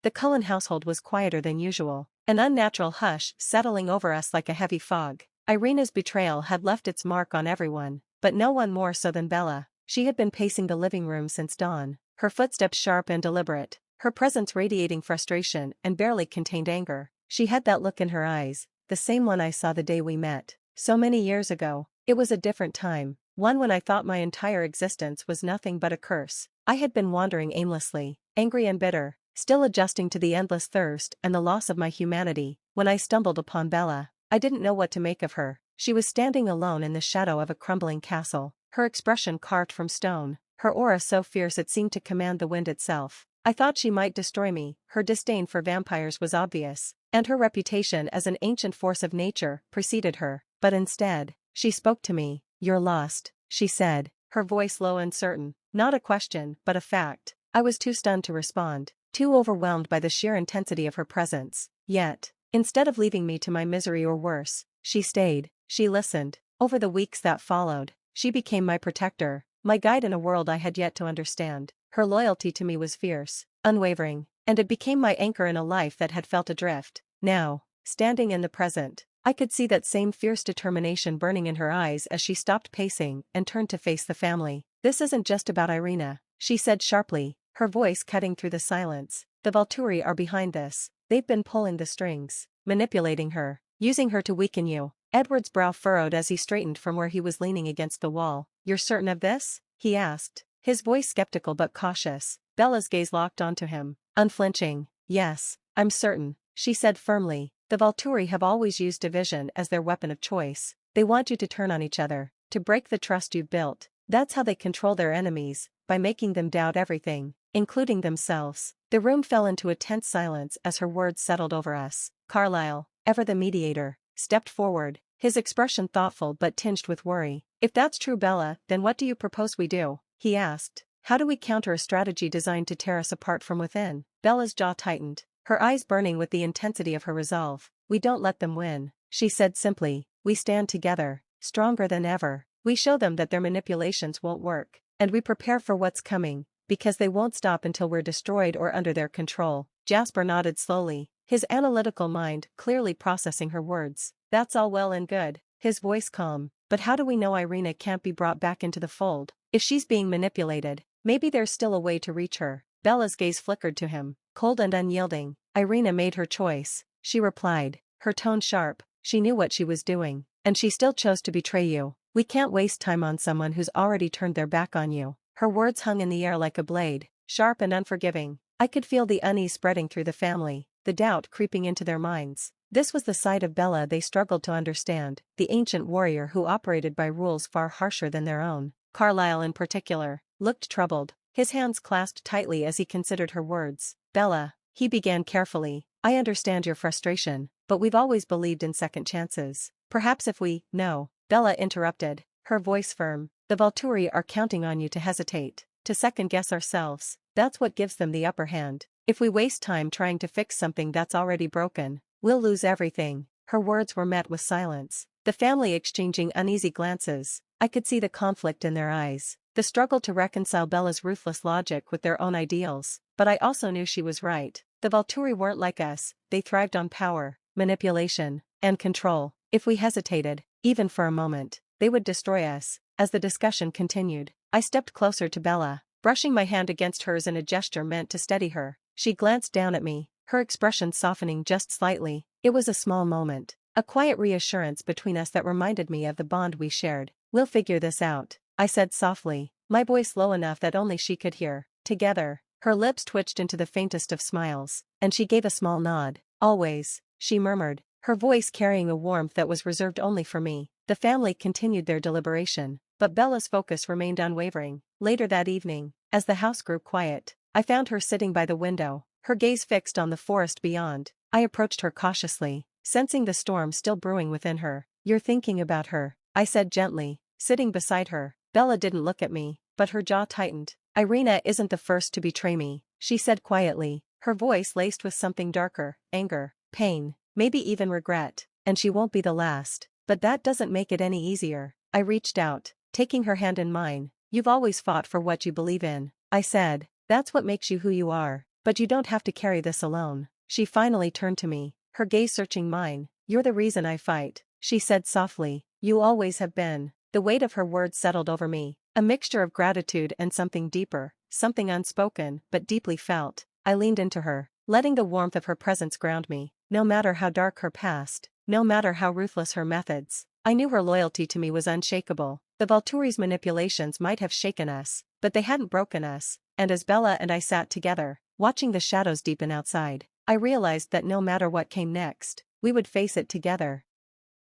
The Cullen household was quieter than usual, an unnatural hush settling over us like a heavy fog. Irina's betrayal had left its mark on everyone, but no one more so than Bella. She had been pacing the living room since dawn, her footsteps sharp and deliberate, her presence radiating frustration and barely contained anger. She had that look in her eyes, the same one I saw the day we met, so many years ago. It was a different time, one when I thought my entire existence was nothing but a curse. I had been wandering aimlessly, angry and bitter, still adjusting to the endless thirst and the loss of my humanity, when I stumbled upon Bella. I didn't know what to make of her. She was standing alone in the shadow of a crumbling castle, her expression carved from stone, her aura so fierce it seemed to command the wind itself. I thought she might destroy me. Her disdain for vampires was obvious, and her reputation as an ancient force of nature preceded her. But instead, she spoke to me. "You're lost," she said, her voice low and certain, not a question but a fact. I was too stunned to respond, too overwhelmed by the sheer intensity of her presence. Yet, instead of leaving me to my misery or worse, she stayed, she listened. Over the weeks that followed, she became my protector, my guide in a world I had yet to understand. Her loyalty to me was fierce, unwavering, and it became my anchor in a life that had felt adrift. Now, standing in the present, I could see that same fierce determination burning in her eyes as she stopped pacing and turned to face the family. "This isn't just about Irina," she said sharply, her voice cutting through the silence. "The Volturi are behind this. They've been pulling the strings, manipulating her, using her to weaken you." Edward's brow furrowed as he straightened from where he was leaning against the wall. "You're certain of this?" he asked, his voice skeptical but cautious. Bella's gaze locked onto him, unflinching. "Yes, I'm certain," she said firmly. "The Volturi have always used division as their weapon of choice. They want you to turn on each other, to break the trust you've built. That's how they control their enemies, by making them doubt everything, including themselves." The room fell into a tense silence as her words settled over us. Carlyle, ever the mediator, stepped forward, his expression thoughtful but tinged with worry. "If that's true, Bella, then what do you propose we do?" he asked. "How do we counter a strategy designed to tear us apart from within?" Bella's jaw tightened, her eyes burning with the intensity of her resolve. "We don't let them win," she said simply. "We stand together, stronger than ever. We show them that their manipulations won't work, and we prepare for what's coming, because they won't stop until we're destroyed or under their control." Jasper nodded slowly, his analytical mind clearly processing her words. "That's all well and good," his voice calm, "but how do we know Irina can't be brought back into the fold? If she's being manipulated, maybe there's still a way to reach her." Bella's gaze flickered to him, cold and unyielding. "Irina made her choice," she replied, her tone sharp. "She knew what she was doing, and she still chose to betray you. We can't waste time on someone who's already turned their back on you." Her words hung in the air like a blade, sharp and unforgiving. I could feel the unease spreading through the family, the doubt creeping into their minds. This was the side of Bella they struggled to understand, the ancient warrior who operated by rules far harsher than their own. Carlyle in particular, looked troubled, his hands clasped tightly as he considered her words. "Bella," he began carefully, "I understand your frustration, but we've always believed in second chances. Perhaps if we—" "No," Bella interrupted, her voice firm. "The Volturi are counting on you to hesitate, to second-guess ourselves. That's what gives them the upper hand. If we waste time trying to fix something that's already broken, we'll lose everything." Her words were met with silence, the family exchanging uneasy glances. I could see the conflict in their eyes, the struggle to reconcile Bella's ruthless logic with their own ideals, but I also knew she was right. The Volturi weren't like us, they thrived on power, manipulation, and control. If we hesitated, even for a moment, they would destroy us. As the discussion continued, I stepped closer to Bella, brushing my hand against hers in a gesture meant to steady her. She glanced down at me, her expression softening just slightly. It was a small moment, a quiet reassurance between us that reminded me of the bond we shared. "We'll figure this out," I said softly, my voice low enough that only she could hear. "Together." Her lips twitched into the faintest of smiles, and she gave a small nod. "Always," she murmured, her voice carrying a warmth that was reserved only for me. The family continued their deliberation, but Bella's focus remained unwavering. Later that evening, as the house grew quiet, I found her sitting by the window, her gaze fixed on the forest beyond. I approached her cautiously, sensing the storm still brewing within her. "You're thinking about her," I said gently, sitting beside her. Bella didn't look at me, but her jaw tightened. "Irina isn't the first to betray me," she said quietly, her voice laced with something darker, anger, pain, maybe even regret. "And she won't be the last. But that doesn't make it any easier." I reached out, taking her hand in mine. "You've always fought for what you believe in," I said. "That's what makes you who you are." But you don't have to carry this alone. She finally turned to me, her gaze searching mine. You're the reason I fight, she said softly. You always have been. The weight of her words settled over me, a mixture of gratitude and something deeper, something unspoken but deeply felt. I leaned into her, letting the warmth of her presence ground me. No matter how dark her past, no matter how ruthless her methods, I knew her loyalty to me was unshakable. The Volturi's manipulations might have shaken us, but they hadn't broken us, and as Bella and I sat together, watching the shadows deepen outside, I realized that no matter what came next, we would face it together.